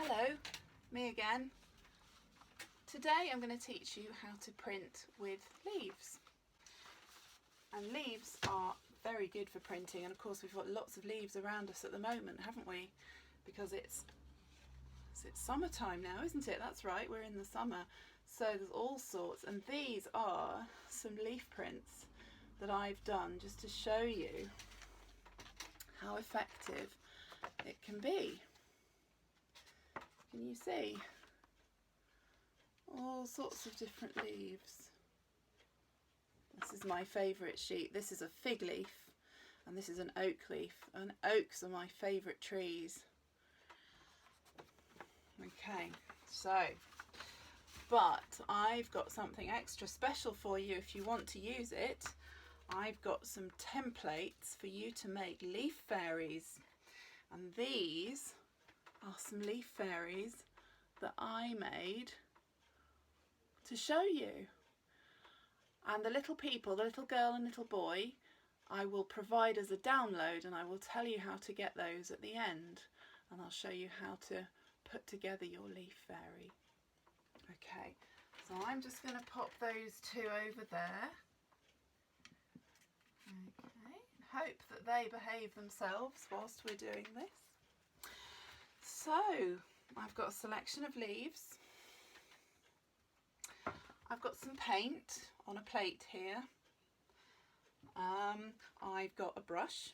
Hello, me again. Today I'm going to teach you how to print with leaves. And leaves are very good for printing, and of course we've got lots of leaves around us at the moment, haven't we? Because it's summertime now, isn't it? That's right, we're in the summer. So there's all sorts, and these are some leaf prints that I've done just to show you how effective it can be. Can you see? All sorts of different leaves. This is my favourite sheet. This is a fig leaf and this is an oak leaf. And oaks are my favourite trees. Okay, so, but I've got something extra special for you if you want to use it. I've got some templates for you to make leaf fairies. And these are some leaf fairies that I made to show you. And the little people, the little girl and little boy, I will provide as a download, and I will tell you how to get those at the end, and I'll show you how to put together your leaf fairy. Okay, so I'm just going to pop those two over there. Okay, hope that they behave themselves whilst we're doing this. So, I've got a selection of leaves. I've got some paint on a plate here. I've got a brush.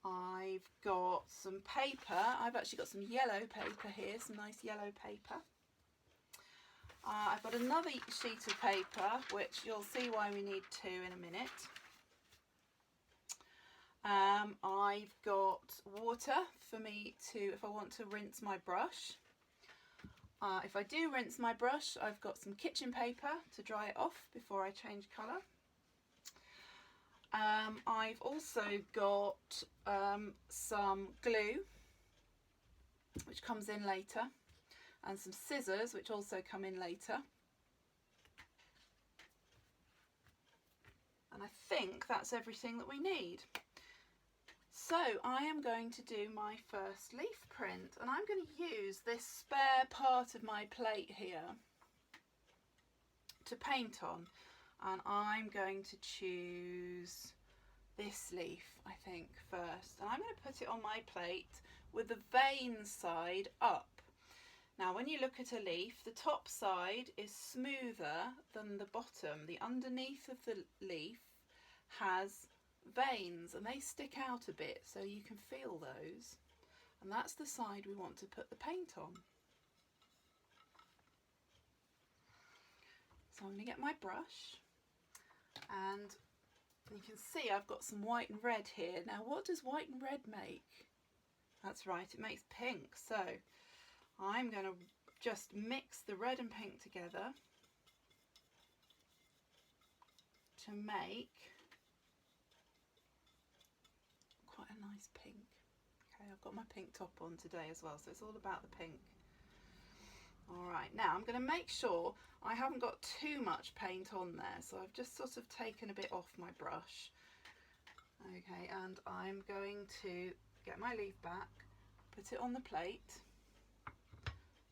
I've got some paper. I've actually got some yellow paper here, some nice yellow paper. I've got another sheet of paper, which you'll see why we need two in a minute. I've got water for me to, if I want to rinse my brush. If I do rinse my brush, I've got some kitchen paper to dry it off before I change colour. I've also got some glue, which comes in later, and some scissors, which also come in later. And I think that's everything that we need. So I am going to do my first leaf print, and I'm going to use this spare part of my plate here to paint on, and I'm going to choose this leaf, I think, first, and I'm going to put it on my plate with the vein side up. Now when you look at a leaf, the top side is smoother than the bottom. The underneath of the leaf has veins and they stick out a bit, so you can feel those, and that's the side we want to put the paint on. So I'm going to get my brush, and you can see I've got some white and red here. Now what does white and red make? That's right, it makes pink. So I'm going to just mix the red and pink together to make quite a nice pink. Okay, I've got my pink top on today as well, so it's all about the pink. Alright, now I'm going to make sure I haven't got too much paint on there, so I've just sort of taken a bit off my brush. Okay, and I'm going to get my leaf back, put it on the plate.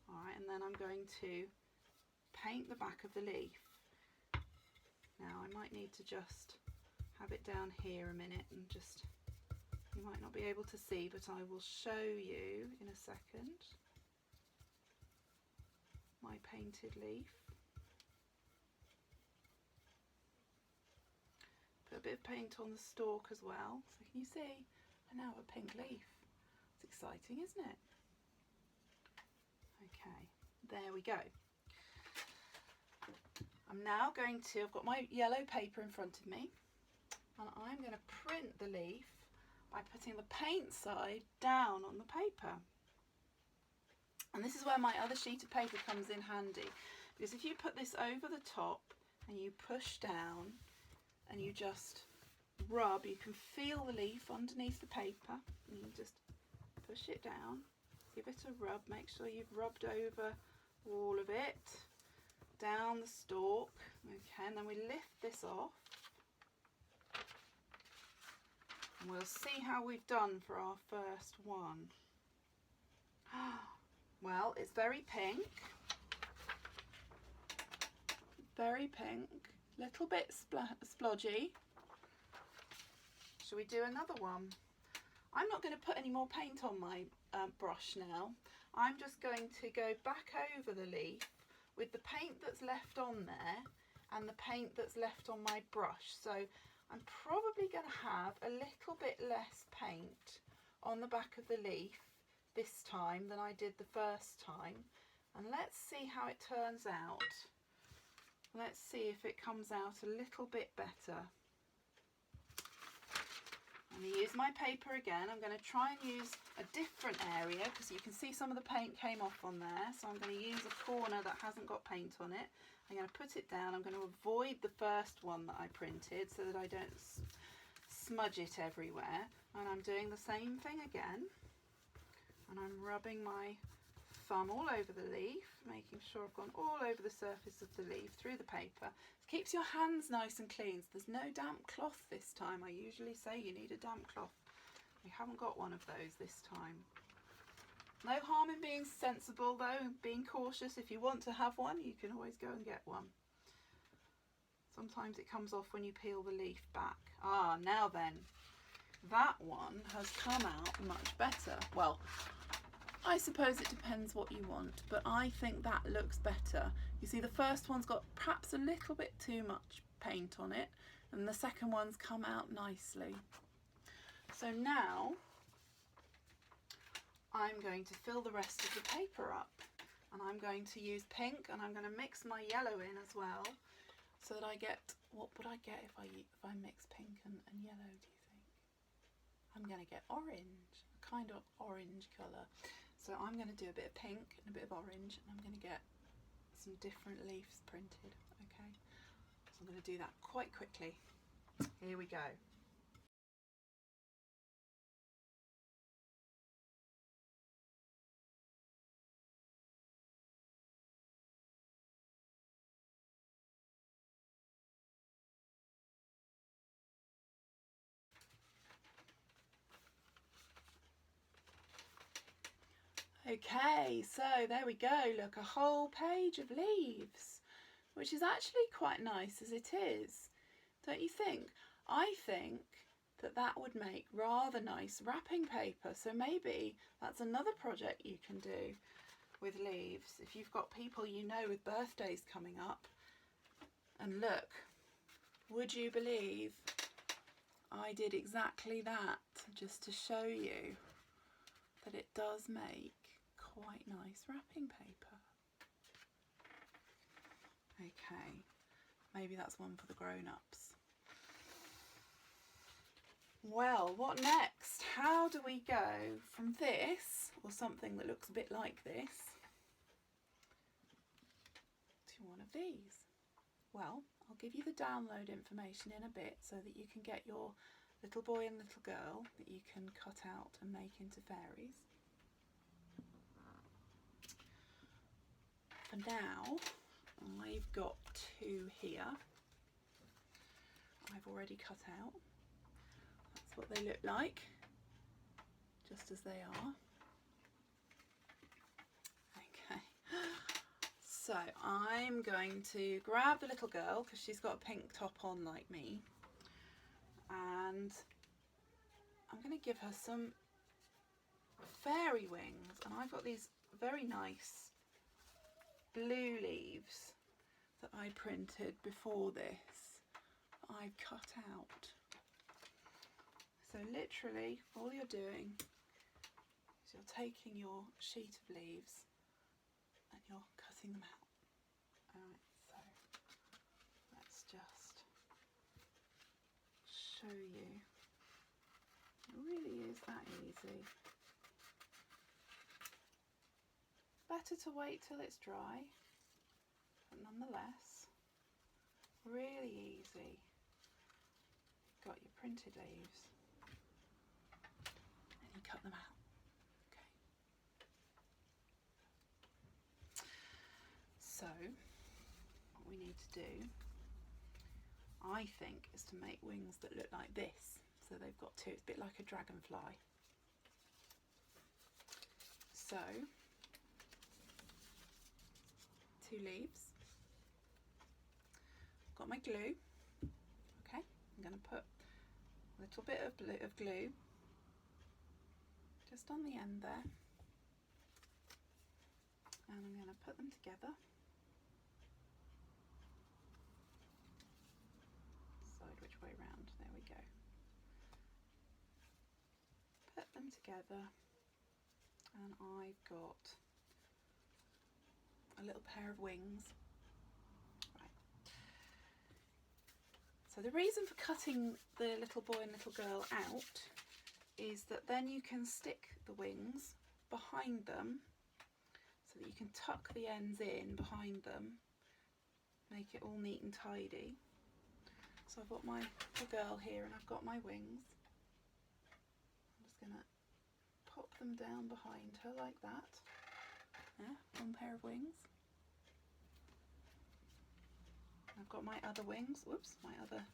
Alright, and then I'm going to paint the back of the leaf. Now I might need to just have it down here a minute, and just, you might not be able to see, but I will show you in a second my painted leaf. Put a bit of paint on the stalk as well, so can you see? I now have a pink leaf. It's exciting, isn't it? Okay, there we go. I'm now going to, I've got my yellow paper in front of me, and I'm going to print the leaf by putting the paint side down on the paper. And this is where my other sheet of paper comes in handy, because if you put this over the top and you push down and you just rub, you can feel the leaf underneath the paper, and you just push it down, give it a rub, make sure you've rubbed over all of it, down the stalk. Okay, and then we lift this off, and we'll see how we've done for our first one. Well, it's very pink, little bit splodgy. Shall we do another one? I'm not going to put any more paint on my brush now. I'm just going to go back over the leaf with the paint that's left on there and the paint that's left on my brush. So I'm probably going to have a little bit less paint on the back of the leaf this time than I did the first time. And let's see how it turns out. Let's see if it comes out a little bit better. I'm going to use my paper again. I'm going to try and use a different area because you can see some of the paint came off on there. So I'm going to use a corner that hasn't got paint on it. I'm going to put it down. I'm going to avoid the first one that I printed so that I don't smudge it everywhere. And I'm doing the same thing again. And I'm rubbing my thumb all over the leaf, making sure I've gone all over the surface of the leaf through the paper. It keeps your hands nice and clean. So there's no damp cloth this time. I usually say you need a damp cloth. We haven't got one of those this time. No harm in being sensible though, and being cautious. If you want to have one, you can always go and get one. Sometimes it comes off when you peel the leaf back. Ah, now then, that one has come out much better. Well, I suppose it depends what you want, but I think that looks better. You see, the first one's got perhaps a little bit too much paint on it, and the second one's come out nicely. So now I'm going to fill the rest of the paper up, and I'm going to use pink, and I'm going to mix my yellow in as well, so that I get, what would I get if I mix pink and yellow, do you think? I'm going to get orange, a kind of orange colour. So I'm going to do a bit of pink and a bit of orange, and I'm going to get some different leaves printed, okay? So I'm going to do that quite quickly. Here we go. Okay, so there we go. Look, a whole page of leaves, which is actually quite nice as it is, don't you think? I think that that would make rather nice wrapping paper. So maybe that's another project you can do with leaves. If you've got people you know with birthdays coming up. And look, would you believe I did exactly that just to show you that it does make quite nice wrapping paper. Okay, maybe that's one for the grown-ups. Well, what next? How do we go from this, or something that looks a bit like this, to one of these? Well, I'll give you the download information in a bit so that you can get your little boy and little girl that you can cut out and make into fairies. For now, I've got two here. I've already cut out. That's what they look like, just as they are. Okay, so I'm going to grab the little girl because she's got a pink top on like me, and I'm going to give her some fairy wings, and I've got these very nice blue leaves that I printed before this, I've cut out. So literally all you're doing is you're taking your sheet of leaves and you're cutting them out. Alright, so let's just show you. It really is that easy. Better to wait till it's dry, but nonetheless, really easy. You've got your printed leaves, and you cut them out. Okay. So, what we need to do, I think, is to make wings that look like this. So they've got two, it's a bit like a dragonfly. So, 2 leaves. I've got my glue. Okay, I'm going to put a little bit of glue just on the end there, and I'm going to put them together. Decide which way round. There we go. Put them together, and I've got a little pair of wings. Right. So the reason for cutting the little boy and little girl out is that then you can stick the wings behind them, so that you can tuck the ends in behind them, make it all neat and tidy. So I've got my little girl here and I've got my wings. I'm just going to pop them down behind her like that. Yeah, one pair of wings. I've got my other wings, whoops, my other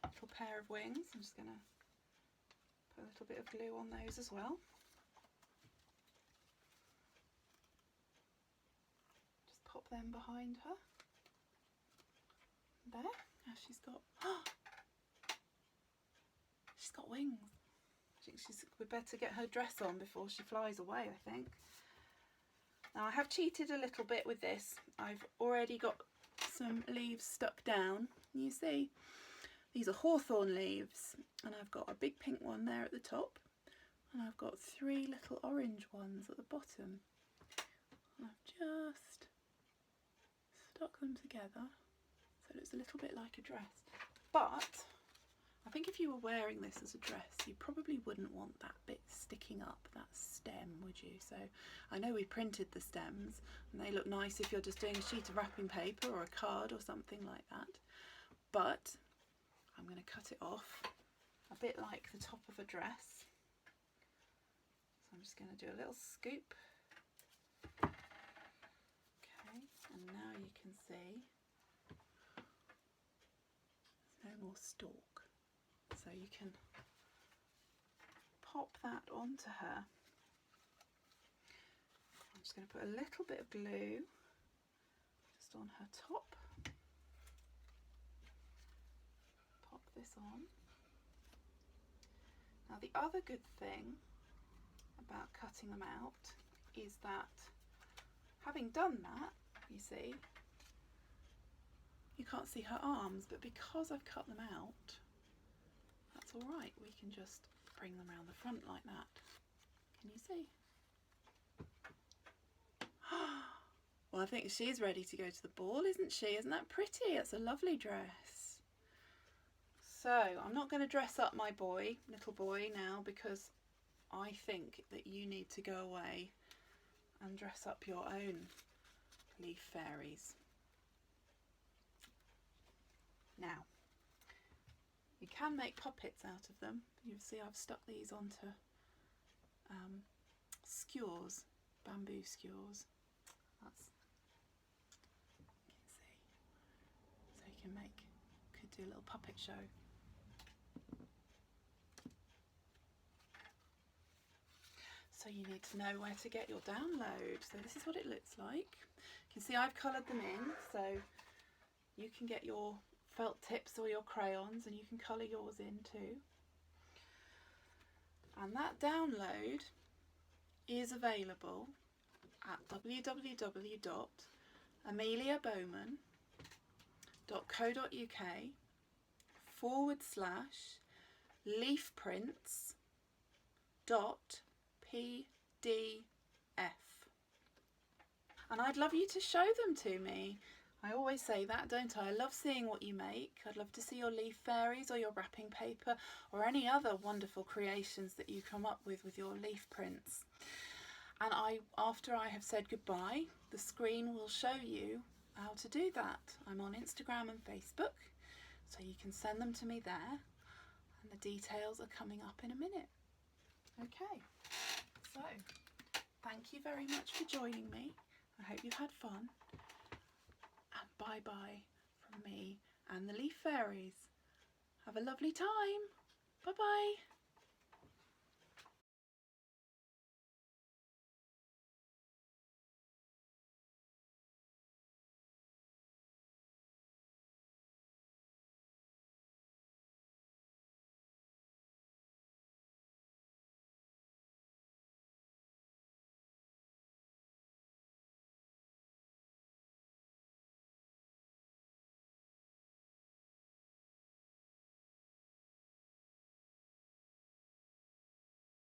little pair of wings. I'm just going to put a little bit of glue on those as well. Just pop them behind her. There, now she's got wings. I think we better get her dress on before she flies away, I think. Now I have cheated a little bit with this. I've already got some leaves stuck down. You see, these are hawthorn leaves, and I've got a big pink one there at the top, and I've got 3 little orange ones at the bottom. And I've just stuck them together so it's a little bit like a dress. But I think if you were wearing this as a dress, you probably wouldn't want that bit sticking up, that stem, would you? So I know we printed the stems and they look nice if you're just doing a sheet of wrapping paper or a card or something like that. But I'm going to cut it off a bit like the top of a dress. So I'm just going to do a little scoop. Okay, and now you can see there's no more stalk. So you can pop that onto her. I'm just going to put a little bit of glue just on her top. Pop this on. Now the other good thing about cutting them out is that having done that, you see, you can't see her arms, but because I've cut them out, that's all right. We can just bring them around the front like that. Can you see? Well, I think she's ready to go to the ball, isn't she? Isn't that pretty? It's a lovely dress. So I'm not going to dress up my little boy now, because I think that you need to go away and dress up your own leaf fairies. Now, you can make puppets out of them. You see I've stuck these onto skewers, bamboo skewers. That's, you can see. So you can could do a little puppet show. So you need to know where to get your download. So this is what it looks like. You can see I've coloured them in, so you can get your felt tips or your crayons and you can colour yours in too. And that download is available at www.ameliabowman.co.uk/leafprints.pdf. And I'd love you to show them to me. I always say that, don't I? I love seeing what you make. I'd love to see your leaf fairies or your wrapping paper or any other wonderful creations that you come up with your leaf prints. And after I have said goodbye, the screen will show you how to do that. I'm on Instagram and Facebook, so you can send them to me there, and the details are coming up in a minute. Okay, so thank you very much for joining me. I hope you've had fun. And bye-bye from me and the leaf fairies. Have a lovely time. Bye-bye.